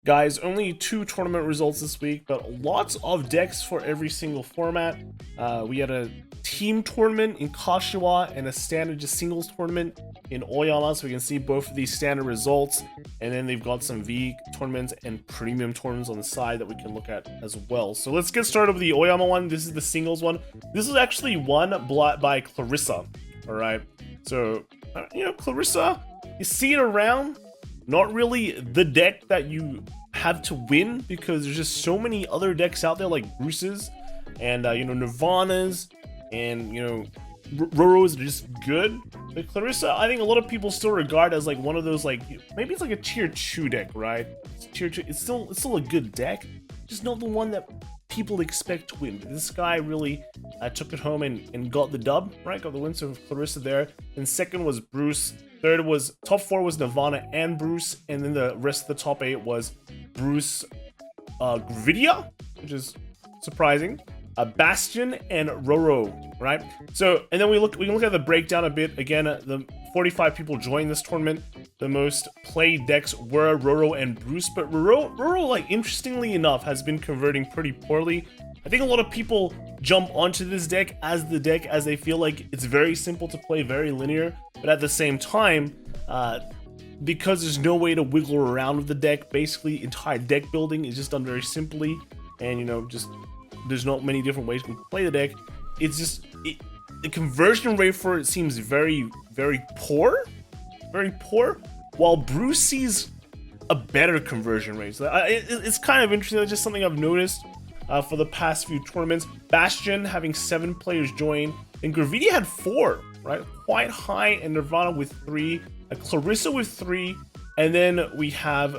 Guys, only 2 tournament results this week, but lots of decks for every single format. We had a team tournament in Kashiwa and a standard just singles tournament in Oyama, so we can see both of these standard results. And then they've got some V tournaments and premium tournaments on the side that we can look at as well. So let's get started with the Oyama one. This is the singles one. This is actually won by Clarissa. All right, so Clarissa, you see it around. Not really the deck that you have to win, because there's just so many other decks out there like Bruce's and Nirvana's and Roro's are just good. But Clarissa, I think a lot of people still regard as like one of those, like, maybe it's like a tier 2 deck, right? It's tier 2. It's still a good deck, just not the one that people expect to win. But this guy really took it home and got the dub, right? Got the win. So Clarissa there. And second was Bruce. Third was top 4 was Nirvana and Bruce, and then the rest of the top 8 was Bruce, Gravidia, which is surprising, Bastion, and Roro, right? So, and then we can look at the breakdown a bit. Again, the 45 people joined this tournament. The most played decks were Roro and Bruce, but Roro, like, interestingly enough, has been converting pretty poorly. I think a lot of people jump onto this deck as they feel like it's very simple to play, very linear, but at the same time, because there's no way to wiggle around with the deck, basically entire deck building is just done very simply, and just there's not many different ways to play the deck. It's just the conversion rate for it seems very, very poor, while Bruce sees a better conversion rate. So it's kind of interesting. That's just something I've noticed for the past few tournaments. Bastion having 7 players join, and Gravidia had 4, right? Quite high, and Nirvana with 3, Clarissa with 3, and then we have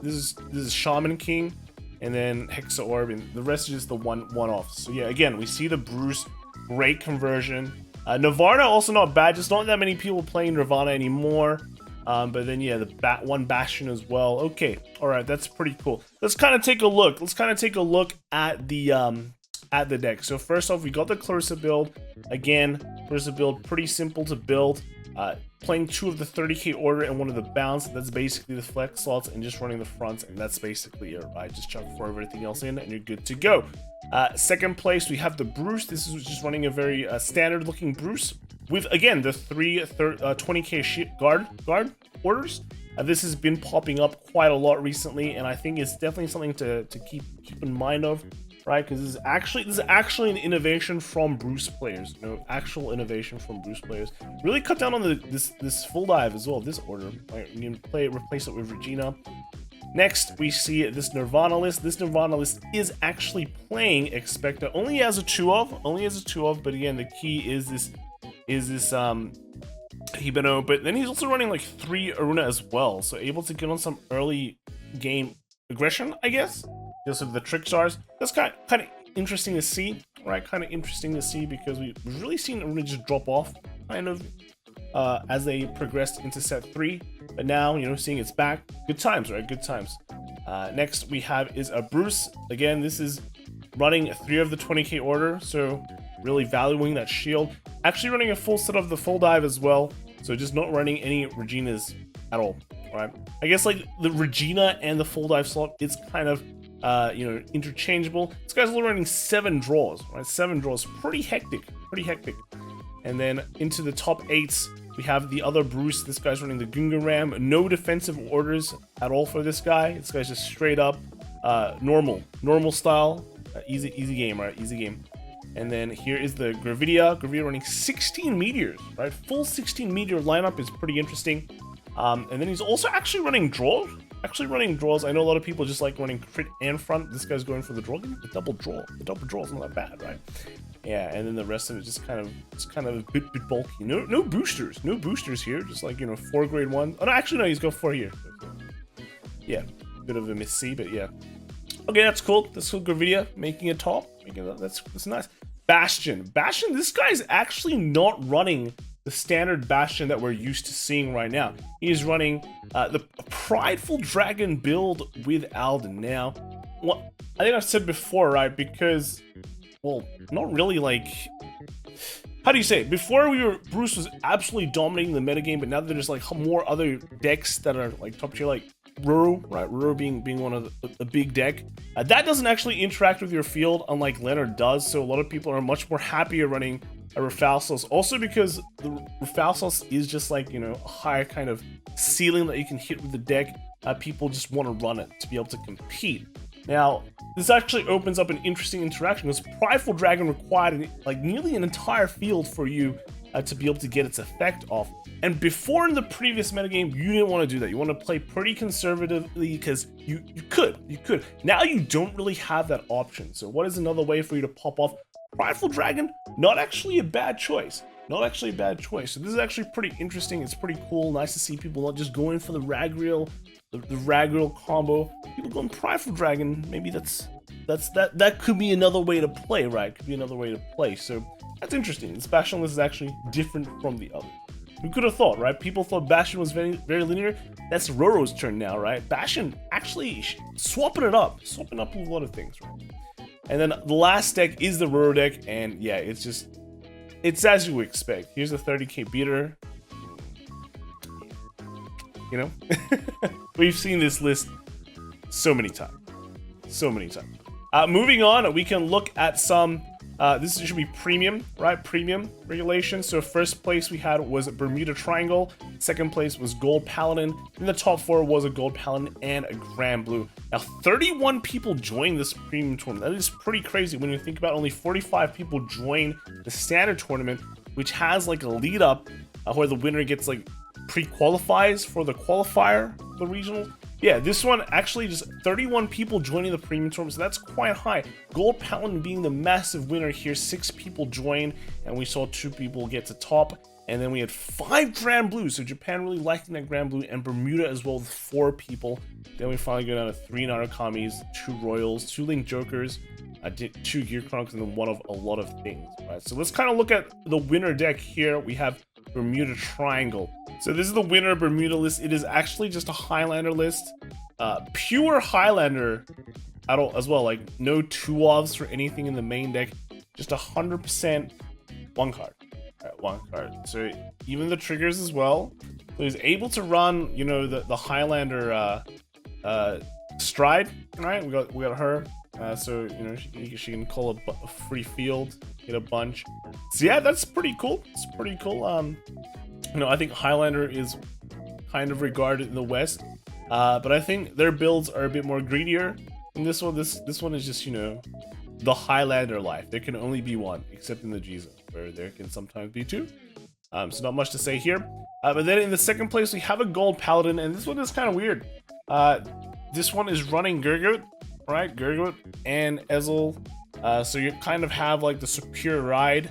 this is Shaman King, and then Hexa Orb, and the rest is just the one-offs. So yeah, again, we see the Bruce, great conversion. Nirvana also not bad, just not that many people playing Nirvana anymore. But then yeah, the one Bastion as well. Okay, all right, that's pretty cool. Let's kind of take a look. At the deck. So first off, we got the Clarissa build. Again, Clarissa build, pretty simple to build. Playing 2 of the 30k order and 1 of the bounce. That's basically the flex slots, and just running the fronts, and that's basically it, right? Just chuck for everything else in, and you're good to go. Second place, we have the Bruce. This is just running a very standard looking Bruce with, again, the 20k guard orders. This has been popping up quite a lot recently, and I think it's definitely something to keep in mind of, right? Because this is actually an innovation from Bruce players. Actual innovation from Bruce players. Really cut down on this full dive as well. This order, right? You can replace it with Regina. Next, we see this Nirvana list. This Nirvana list is actually playing Expecta only as a 2 of, but again, the key is this Hibino, but then he's also running like 3 Aruna as well, so able to get on some early game aggression, I guess. Just with the Trick Stars. That's kind of interesting to see, right? Kind of interesting to see, because we've really seen Aruna just drop off, kind of, as they progressed into set 3. But now, seeing it's back, good times, right? Good times. Next we have is a Bruce. Again, this is running 3 of the 20k order, so really valuing that shield. Actually running a full set of the full dive as well, so just not running any Reginas at all, right? I guess like the Regina and the full dive slot, it's kind of interchangeable. This guy's only running 7 draws, right? 7 draws, pretty hectic. And then into the top 8s, we have the other Bruce. This guy's running the Gunga Ram. No defensive orders at all for this guy. This guy's just straight up normal style, easy game, right? Easy game. And then here is the Gravidia running 16 meteors, right? Full 16 meteor lineup is pretty interesting. And then he's also actually running draws. I know a lot of people just like running crit and front. This guy's going for the draw. The double draw. The double draw is not that bad, right? Yeah, and then the rest of it just kind of a bit bulky. No boosters here. Just like 4 grade 1. Oh no, actually no, he's got 4 here. Yeah, bit of a miss-see, but yeah. Okay, that's cool. Gravidia making it top. That's nice. Bastion, this guy's actually not running the standard Bastion that we're used to seeing right now. He's running the Prideful Dragon build with Alden. Now, I think I've said before, right? Because, well, not really like... How do you say it? Before Bruce was absolutely dominating the metagame, but now there's like more other decks that are like top tier, like Ruru, right? Ruru being one of the big deck. That doesn't actually interact with your field, unlike Leonard does. So a lot of people are much more happier running a Rafalsos. Also because the Rafalsos is just like, you know, a higher kind of ceiling that you can hit with the deck. People just want to run it to be able to compete. Now, this actually opens up an interesting interaction because Prideful Dragon required like nearly an entire field for you to be able to get its effect off. And before in the previous metagame, you didn't want to do that. You want to play pretty conservatively because you could. Now you don't really have that option. So what is another way for you to pop off Prideful Dragon? Not actually a bad choice. Not actually a bad choice. So this is actually pretty interesting. It's pretty cool. Nice to see people not just going for the Ragriel, the Ragriel combo. People going Prideful Dragon. Maybe that could be another way to play, right? Could be another way to play. So that's interesting. This Bastion list is actually different from the other. Who could have thought, right? People thought Bastion was very linear. That's Roro's turn now, right? Bastion actually swapping it up with a lot of things, right? And then the last deck is the Roro deck, and yeah, it's as you would expect. Here's a 30k beater. You know, we've seen this list so many times. Moving on, we can look at some. This should be premium, right? Premium regulation. So first place we had was Bermuda Triangle. Second place was Gold Paladin. In the top 4 was a Gold Paladin and a Grand Blue. Now 31 people joined this premium tournament. That is pretty crazy when you think about only 45 people join the standard tournament, which has like a lead up where the winner gets like pre-qualifies for the qualifier, the regional. Yeah, this one actually just 31 people joining the premium tournament, so that's quite high. Gold Paladin being the massive winner here, 6 people join, and we saw 2 people get to top, and then we had 5 Grand Blues, so Japan really liking that Grand Blue, and Bermuda as well with 4 people. Then we finally go down to 3 Narakamis, 2 Royals, 2 Link Jokers, 2 Gear Chronicles, and then one of a lot of things, right? So let's kind of look at the winner deck here. We have Bermuda Triangle. So this is the winner Bermuda list. It is actually just a Highlander list. Pure Highlander as well, like no 2-offs or anything in the main deck. Just 100% one card. One card. So even the triggers as well. So he's able to run, you know, the Highlander Stride, right? We got her. So, you know, she can call a free field, get a bunch. So yeah, that's pretty cool. It's pretty cool. You know, I think Highlander is kind of regarded in the West, but I think their builds are a bit more greedier. And this one is just, you know, the Highlander life. There can only be one, except in the G zone, where there can sometimes be 2. So not much to say here. But then in the second place, we have a Gold Paladin, and this one is kind of weird. This one is running Gurgut, right? Gurgut and Ezel. So you kind of have like the superior ride.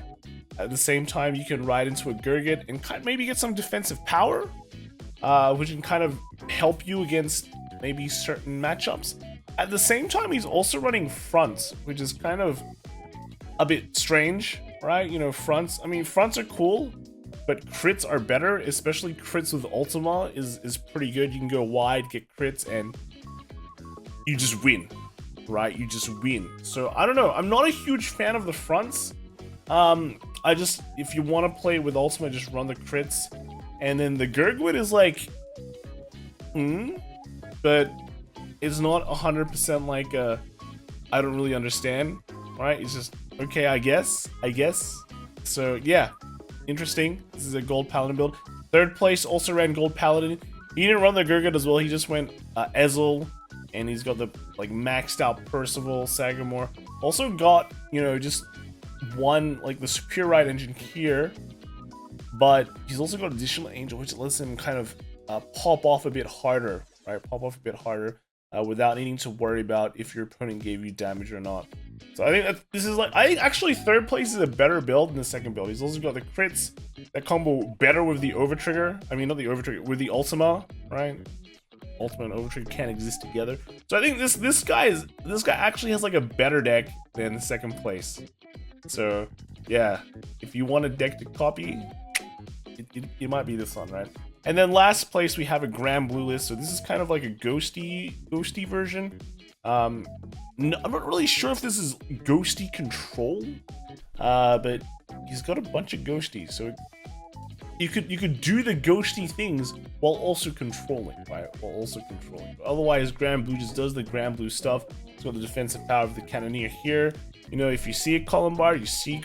At the same time, you can ride into a Gurgut and maybe get some defensive power, which can kind of help you against maybe certain matchups. At the same time, he's also running fronts, which is kind of a bit strange, right? You know, fronts. I mean, fronts are cool, but crits are better, especially crits with Ultima is pretty good. You can go wide, get crits, and you just win, right? You just win. So I don't know. I'm not a huge fan of the fronts. If you want to play with Ultima, just run the crits. And then the Gurgwit is like, but it's not 100% like, I don't really understand, right? It's just, okay, I guess. So yeah, interesting. This is a Gold Paladin build. Third place also ran Gold Paladin. He didn't run the Gurgit as well. He just went Ezel, and he's got the like maxed out Percival, Sagamore. Also got, you know, just one like the superior ride engine here, but he's also got additional angel, which lets him kind of pop off a bit harder, right? Pop off a bit harder without needing to worry about if your opponent gave you damage or not. So I think that this is like, I think actually third place is a better build than the second build. He's also got the crits that combo better with the overtrigger. I mean, not the overtrigger, with the Ultima, right? Ultima and overtrigger can't exist together. So I think this guy actually has like a better deck than the second place. So yeah, if you want a deck to copy, it might be this one, right? And then last place we have a Grand Blue list. So this is kind of like a ghosty version. I'm not really sure if this is ghosty control, but he's got a bunch of ghosties. So you could do the ghosty things while also controlling, right? While also controlling. But otherwise, Grand Blue just does the Grand Blue stuff. It's got the defensive power of the Cannoneer here. You know, if you see a Columbar, you see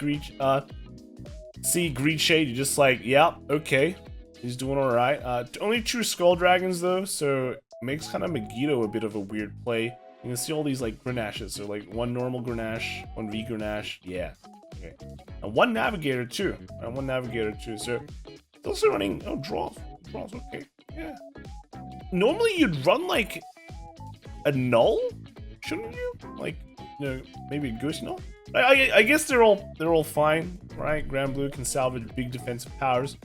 Greed Shade, you're just like, yeah, okay, he's doing all right. Only 2 Skull Dragons though, so it makes kind of Megiddo a bit of a weird play. You can see all these like Grenaches, so like 1 normal Grenache, 1 V Grenache, yeah. Okay. And 1 Navigator too, and 1 Navigator too. So also running draws, okay, yeah. Normally you'd run like a null, shouldn't you? Like, you know, maybe a Goose Null. I guess they're all fine, right? Grand Blue can salvage big defensive powers,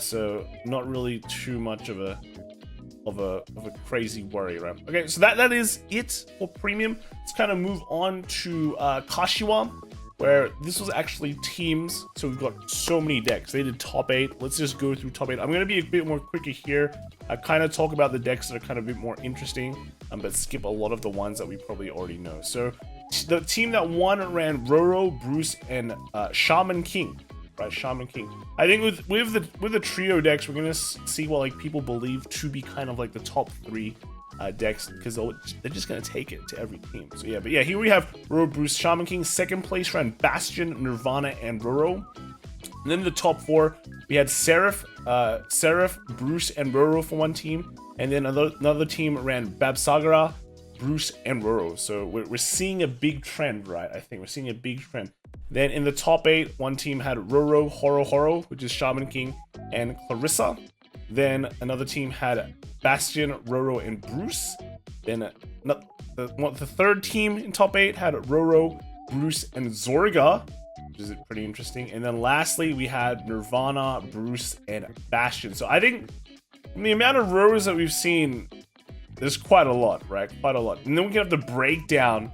so not really too much of a crazy worry, right? Okay, so that is it for premium. Let's kind of move on to Kashiwa, where this was actually teams. So we've got so many decks. They did top 8. Let's just go through top 8. I'm gonna be a bit more quicker here. I kind of talk about the decks that are kind of a bit more interesting, but skip a lot of the ones that we probably already know. So the team that won ran Roro, Bruce, and Shaman King. Right, Shaman King. I think with the trio decks, we're gonna see what like people believe to be kind of like the top 3 decks, because they're just gonna take it to every team. So yeah, but yeah, here we have Roro, Bruce, Shaman King. Second place ran Bastion, Nirvana, and Roro. And then in the top 4, we had Seraph, Bruce, and Roro for one team, and then another team ran Babsagara, Bruce, and Roro. So we're seeing a big trend, right? I think we're seeing a big trend. Then in the top 8, one team had Roro, Horo, which is Shaman King, and Clarissa. Then another team had Bastion, Roro, and Bruce. Then the third team in top 8 had Roro, Bruce, and Zorga, which is pretty interesting. And then lastly, we had Nirvana, Bruce, and Bastion. So I think the amount of Roros that we've seen, there's quite a lot, right? Quite a lot. And then we can have the breakdown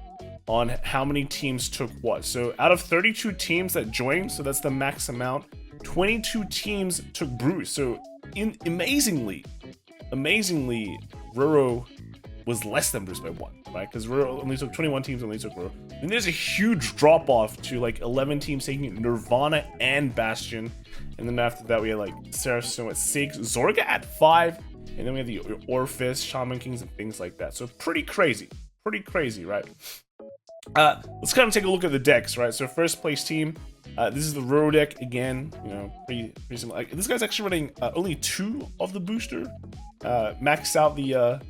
on how many teams took what. So out of 32 teams that joined, so that's the max amount, 22 teams took Bruce. So amazingly, Roro was less than Bruce by 1, right? Because Roro only took 21 teams, only took Roro. And there's a huge drop off to like 11 teams taking Nirvana and Bastion. And then after that, we had like Seraph Snow at 6, Zorga at 5, and then we had the Orphis, Shaman Kings, and things like that. So pretty crazy, right? Let's kind of take a look at the decks, right? So first place team, this is the Roro deck again. You know, pretty similar. Like, this guy's actually running only 2 of the booster, maxed out the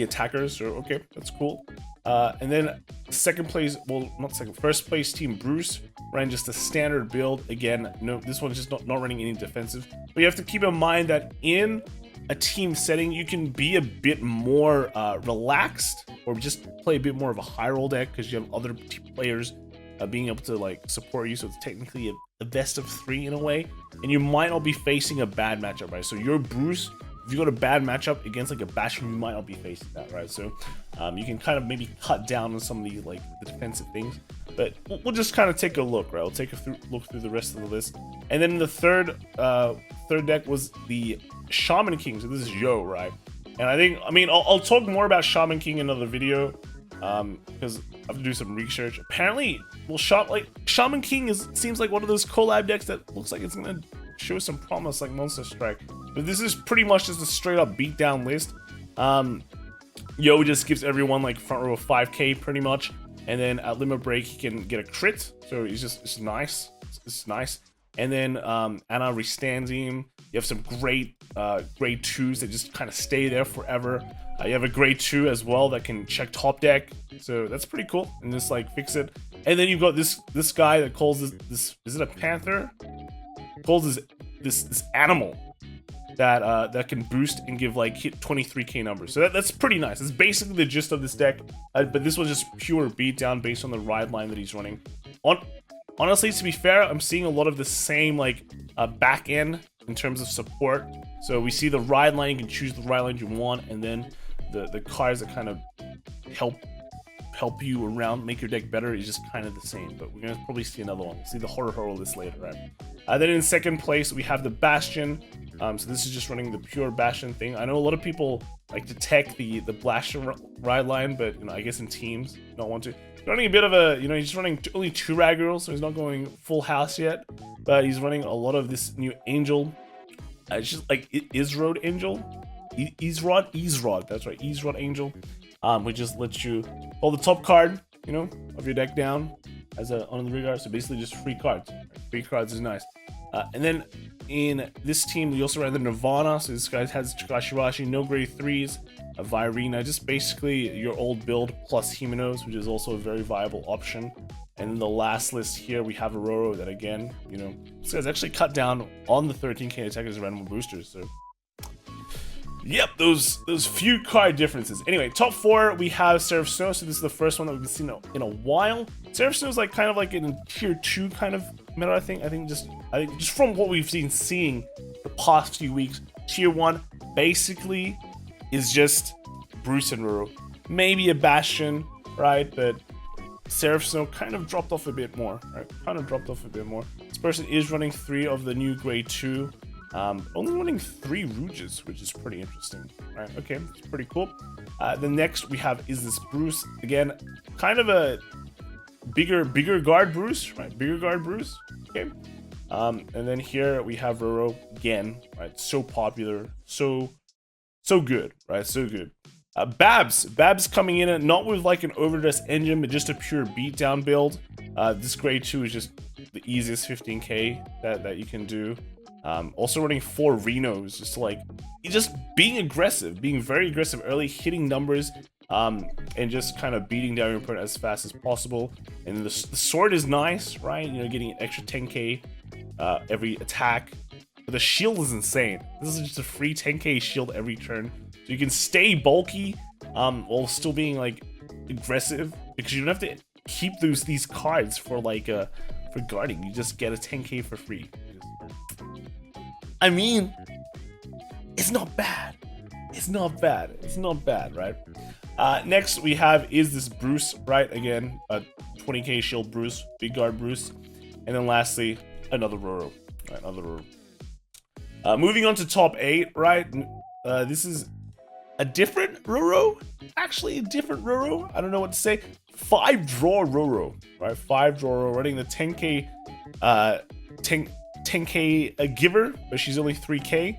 attackers. So okay, that's cool. And then first place team Bruce ran just a standard build again. No, this one's just not running any defensive. But you have to keep in mind that in a team setting, you can be a bit more relaxed, or just play a bit more of a high roll deck, because you have other players being able to like support you. So it's technically a best of 3 in a way, and you might not be facing a bad matchup, right? So your Bruce, if you got a bad matchup against like a Bastion, you might not be facing that, right? So you can kind of maybe cut down on some of the like the defensive things. But we'll just kind of take a look, right? We'll take a look through the rest of the list. And then the third deck was the Shaman King. So this is Yo, right? And I mean, I'll talk more about Shaman King in another video, because I have to do some research. Apparently, well, Shaman King seems like one of those collab decks that looks like it's gonna show some promise, like Monster Strike. But this is pretty much just a straight up beatdown list. Yo just gives everyone like front row of 5k pretty much. And then at limit break, he can get a crit, so it's nice. It's nice. And then Anna restands him. You have some great grade 2s that just kind of stay there forever. You have a grade 2 as well that can check top deck, so that's pretty cool. And just like fix it. And then you've got this guy that calls this is it a panther? Calls this animal that can boost and give like hit 23k numbers. So that's pretty nice. It's basically the gist of this deck, but this was just pure beatdown based on the ride line that he's running. Honestly, to be fair, I'm seeing a lot of the same like back end in terms of support. So we see the ride line, you can choose the ride line you want, and then the cards that kind of help you around, make your deck better, is just kind of the same. But we're gonna probably see another one. We'll see the horror list later, right? Then in second place we have the Bastion. So this is just running the pure Bastion thing. I know a lot of people like to tech the Bastion ride line, but you know, I guess in teams you don't want to. He's running a bit of a, you know, he's running only 2 rag girls, so he's not going full house yet. But he's running a lot of this new Angel It's just like Isrod Angel, Isrod. That's right, Isrod Angel. Which just lets you hold the top card, you know, of your deck down as a on the rear guard. So basically, just free cards. Free cards is nice. And then in this team, we also ran the Nirvana. So this guy has Chikashirashi, no grade 3s, a Virina, just basically your old build plus Himinos, which is also a very viable option. And in the last list here, we have Aurora that, again, you know, this guy's actually cut down on the 13k attackers random boosters. So, yep, those few card differences. Anyway, top 4, we have Seraph Snow. So this is the first one that we've seen in a while. Seraph Snow is like kind of like in tier 2 kind of meta, I think. I think just from what we've been seeing the past few weeks, tier 1 basically is just Bruce and Roro. Maybe a Bastion, right? But Seraph Snow kind of dropped off a bit more, right? This person is running 3 of the new grade 2. Only running 3 Rouges, which is pretty interesting, right? Okay, it's pretty cool. The next we have is this Bruce. Again, kind of a bigger guard Bruce, right? Bigger guard Bruce, okay. And then here we have Roro again, right? So popular, so good, right? So good. Babs coming in, not with like an overdressed engine, but just a pure beatdown build. This grade 2 is just the easiest 15k that you can do. Also running 4 Renos, just like being aggressive, being very aggressive early, hitting numbers, and just kind of beating down your opponent as fast as possible. And the sword is nice, right? You know, getting an extra 10k every attack. But the shield is insane. This is just a free 10k shield every turn. So you can stay bulky while still being like aggressive, because you don't have to keep these cards for like for guarding. You just get a 10k for free. I mean, it's not bad. It's not bad, right? Next we have is this Bruce, right? Again, a 20k shield Bruce, big guard Bruce. And then lastly, another Roro, right? Another Roro. Moving on to top 8, right? This is a different Roro. Actually, a different Roro. I don't know what to say. 5 draw Roro, right? 5 draw Roro, running the 10k, 10k a giver, but she's only 3k.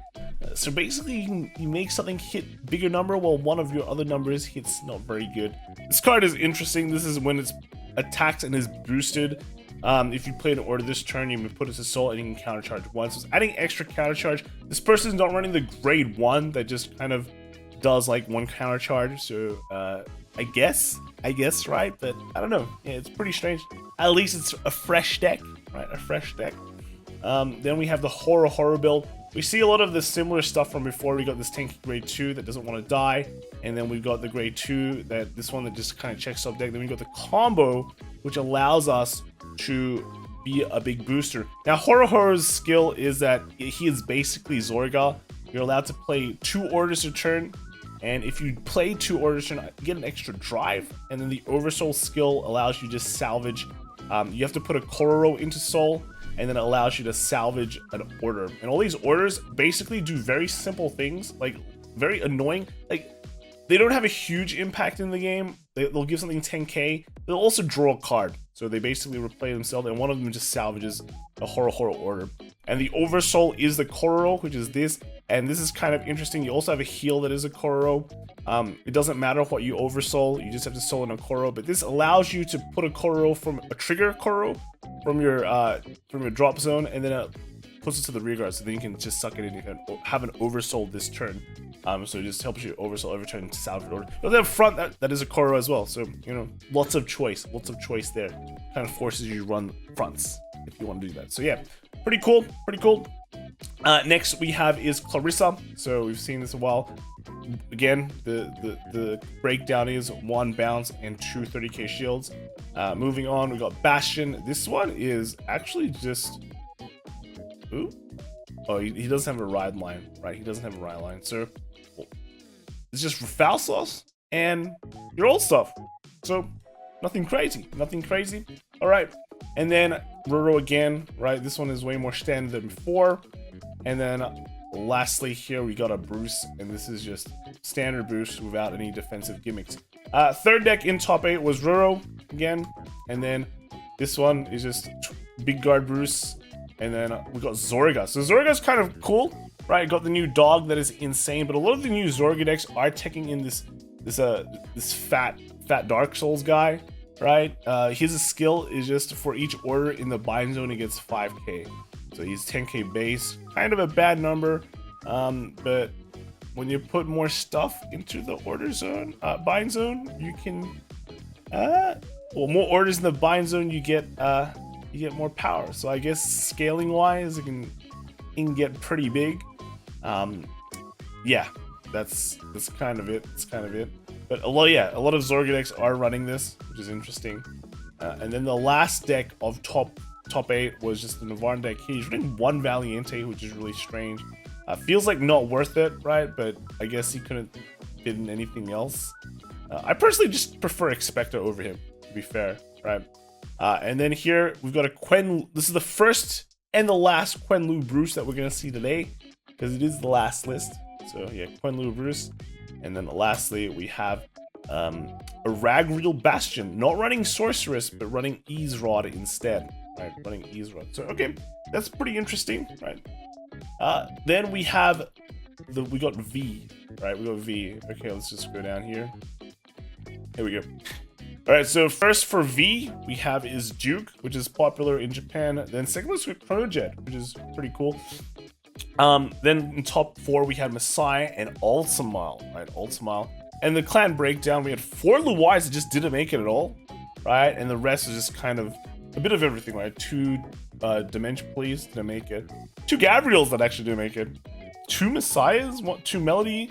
So basically, you make something hit bigger number while one of your other numbers hits not very good. This card is interesting. This is when it's attacked and is boosted. If you play an order this turn, you can put it to soul and you can countercharge once. So it's adding extra countercharge. This person's not running the grade 1 that just kind of does like 1 countercharge. So I guess, right? But I don't know. Yeah, it's pretty strange. At least it's a fresh deck, right? A fresh deck. Then we have the horror build. We see a lot of the similar stuff from before. We got this tanky grade 2 that doesn't want to die, and then we've got the grade 2 that this one that just kind of checks up deck. Then we got the combo, which allows us to be a big booster. Now Horror's skill is that he is basically Zorga. You're allowed to play 2 orders a turn, and if you play 2 orders a turn, you get an extra drive. And then the Oversoul skill allows you to just salvage. You have to put a Kororo into soul, and then it allows you to salvage an order. And all these orders basically do very simple things, like very annoying. Like, they don't have a huge impact in the game. They'll give something 10k. They'll also draw a card. So they basically replay themselves, and one of them just salvages a horror order. And the Oversoul is the Kororo, which is this. And this is kind of interesting. You also have a heal that is a Kororo. It doesn't matter what you Oversoul. You just have to soul in a Kororo. But this allows you to put a Kororo from a trigger Kororo from your drop zone, and then it puts it to the rear guard, so then you can just suck it in. You can have an Oversoul this turn. So it just helps you Oversoul every turn to salvage order. But then front, that is a Kororo as well. So, you know, lots of choice there. Kind of forces you to run fronts if you want to do that. So yeah, pretty cool. Next we have is Clarissa. So we've seen this a while. Again, the breakdown is 1 bounce and 2 30k shields. Moving on, we got Bastion. This one is actually just... Ooh. Oh, he doesn't have a ride line, right? He doesn't have a ride line. So it's just foul sauce and your old stuff. So nothing crazy. All right. And then Roro again, right? This one is way more standard than before. And then lastly here we got a Bruce, and this is just standard Bruce without any defensive gimmicks. Third deck in top 8 was Roro again, and then this one is just big guard Bruce, and then we got Zorga. So Zorga's kind of cool. right? Got the new dog that is insane, but a lot of the new Zorga decks are taking in this fat Dark Souls guy, right? His skill is just for each order in the bind zone, he gets 5k. So he's 10k base, kind of a bad number, but when you put more stuff into the order zone, bind zone, you can, well, more orders in the bind zone, you get more power. So I guess scaling wise, it can get pretty big. Yeah, that's kind of it. It's kind of it. But a lot of Zorga decks are running this, which is interesting. And then the last deck of top 8 was just the Navarre deck. He's running one Valiente, which is really strange. Feels like not worth it, right? But I guess he couldn't fit in anything else. I personally just prefer Expecto over him, to be fair, right? And then here we've got a Quen. This is the first and the last Quenlu Bruce that we're gonna see today, because it is the last list. So yeah, Quenlu Bruce. And then lastly, we have a Ragreal Bastion, not running Sorceress, but running Ease Rod instead, right? Running Ease Rod. So okay, that's pretty interesting, right? Then we have we got V, right? We got V. Okay, let's just go down here. Here we go. All right, so first for V, we have is Duke, which is popular in Japan. Then second was Chronojet, which is pretty cool. Then in top 4 we had Messiah and Ultimile, right? Ultimile. And the clan breakdown, we had 4 Luwais that just didn't make it at all, right? And the rest is just kind of a bit of everything, right? 2 Dimension Please didn't make it. 2 Gabriels that actually didn't make it. 2 Messiahs, 2 Melody,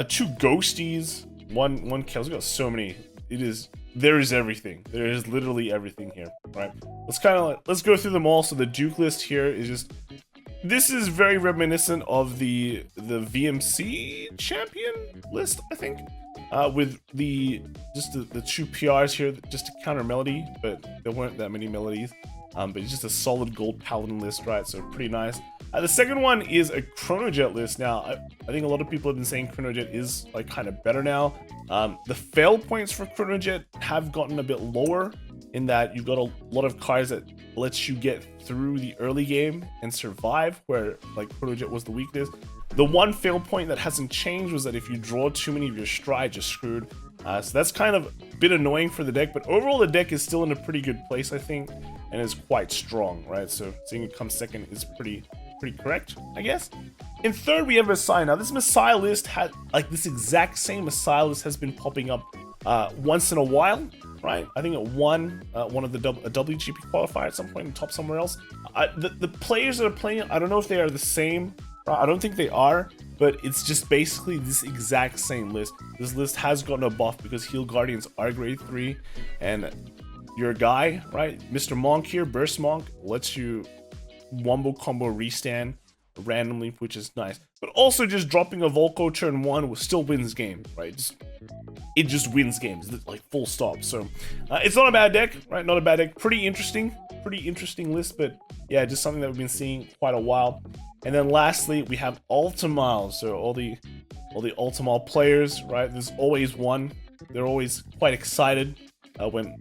2 Ghosties, 1 Kills. We got so many. There is everything. There is literally everything here, right? Let's go through them all. So the Duke list here is just, this is very reminiscent of the VMC champion list, I think, with the 2 PRs here just to counter Melody, but there weren't that many Melodies. But it's just a solid gold paladin list, right? So pretty nice. The second one is a Chronojet list. Now, I think a lot of people have been saying Chronojet is like kind of better now. The fail points for Chronojet have gotten a bit lower in that you've got a lot of cards that lets you get through the early game and survive, where like Chronojet was the weakness. The one fail point that hasn't changed was that if you draw too many of your strides, you're screwed. So that's kind of a bit annoying for the deck, but overall the deck is still in a pretty good place, I think, and is quite strong, right? So seeing it come second is pretty correct, I guess. In third, we have Messiah. Now, this Messiah list had, like, this exact same Messiah list has been popping up once in a while, right? I think it won one of the a WGP qualifier at some point and top somewhere else. The players that are playing it, I don't know if they are the same. I don't think they are, but it's just basically this exact same list. This list has gotten a buff because Heal Guardians are grade 3, and your guy, right, Mr. Monk here, Burst Monk, lets you wombo combo restand randomly, which is nice. But also just dropping a Volco turn 1 still wins games, right? It just wins games, like full stop. So it's not a bad deck, right? Not a bad deck. Pretty interesting list, but yeah, just something that we've been seeing quite a while. And then lastly, we have Ultimile. So all the Ultimile players, right? There's always one. They're always quite excited when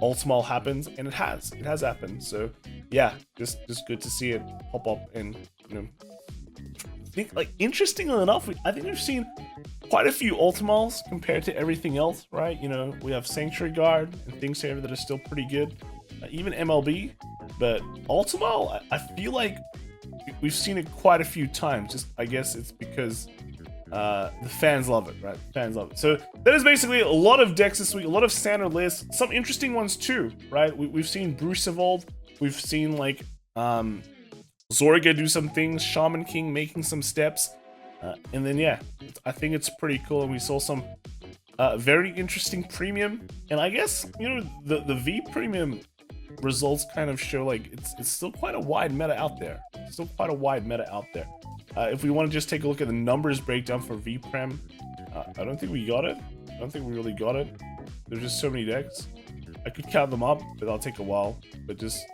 Ultimile happens, and it has happened. So yeah, just good to see it pop up. And you know, I think, like, interestingly enough, I think we've seen quite a few Ultimiles compared to everything else, right? You know, we have Sanctuary Guard and things here that are still pretty good, even MLB, but Ultimile, I feel like we've seen it quite a few times. Just, I guess it's because the fans love it, right? Fans love it. So that is basically a lot of decks this week, a lot of standard lists, some interesting ones too, right? We've seen Bruce evolve, we've seen like Zorga do some things, Shaman King making some steps, and then yeah, I think it's pretty cool. And we saw some very interesting premium, and I guess, you know, the V premium results kind of show like it's still quite a wide meta out there. If we want to just take a look at the numbers breakdown for V Prem, I don't think we got it. I don't think we really got it. There's just so many decks. I could count them up, but that'll take a while. But just,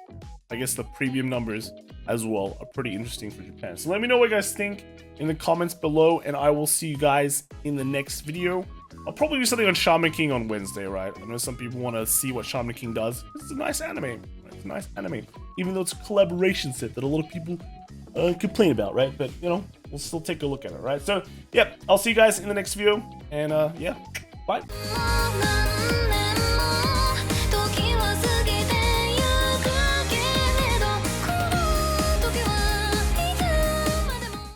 I guess the premium numbers as well are pretty interesting for Japan. So let me know what you guys think in the comments below, and I will see you guys in the next video. I'll probably do something on Shaman King on Wednesday, right? I know some people want to see what Shaman King does. It's a nice anime. It's a nice anime. Even though it's a collaboration set that a lot of people complain about, right? But you know, we'll still take a look at it, right? So yeah, I'll see you guys in the next video, and yeah, bye.